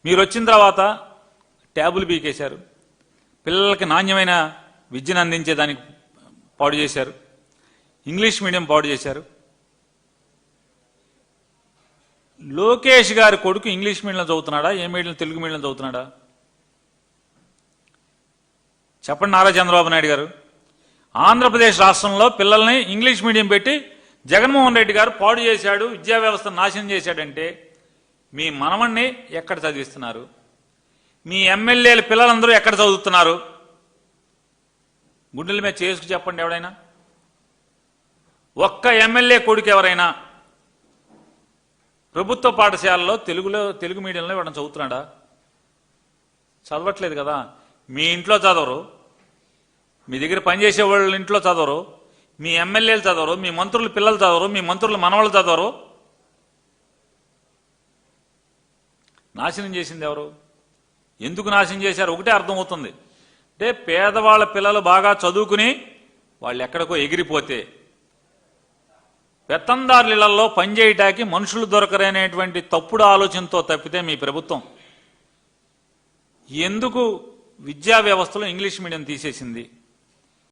మీరు వచ్చిన తర్వాత ట్యాబులు బీకేశారు, పిల్లలకి నాణ్యమైన విద్యను అందించేదానికి పాడు చేశారు, ఇంగ్లీష్ మీడియం పాడు చేశారు. లోకేష్ గారి కొడుకు ఇంగ్లీష్ మీడియం చదువుతున్నాడా, ఏ మీడియం తెలుగు మీడియం చదువుతున్నాడా? చెప్పండి నారా చంద్రబాబు నాయుడు గారు. ఆంధ్రప్రదేశ్ రాష్ట్రంలో పిల్లల్ని ఇంగ్లీష్ మీడియం పెట్టి జగన్మోహన్ రెడ్డి గారు పాడు చేశాడు, విద్యా వ్యవస్థను నాశనం చేశాడంటే మీ మనవణ్ణి ఎక్కడ చదివిస్తున్నారు? మీ ఎమ్మెల్యేల పిల్లలందరూ ఎక్కడ చదువుతున్నారు? గుండెల మీద చేసుకు చెప్పండి ఎవడైనా. ఒక్క ఎమ్మెల్యే కొడుకు ఎవరైనా ప్రభుత్వ పాఠశాలలో తెలుగు మీడియంలో ఇవ్వడం చదువుతున్నాడా? చదవట్లేదు కదా. మీ ఇంట్లో చదవరు, మీ దగ్గర పనిచేసే వాళ్ళ ఇంట్లో చదవరు, మీ ఎమ్మెల్యేలు చదవరు, మీ మంత్రుల పిల్లలు చదవరు, మీ మంత్రుల మనవాళ్ళు చదవరు. నాశనం చేసింది ఎవరు? ఎందుకు నాశనం చేశారు? ఒకటే అర్థమవుతుంది. అంటే పేదవాళ్ళ పిల్లలు బాగా చదువుకుని వాళ్ళు ఎక్కడికో ఎగిరిపోతే పెత్తందారుల ఇళ్లలో పనిచేయటానికి మనుషులు దొరకరనేటువంటి తప్పుడు ఆలోచనతో తప్పితే మీ ప్రభుత్వం ఎందుకు విద్యా వ్యవస్థలో ఇంగ్లీష్ మీడియం తీసేసింది?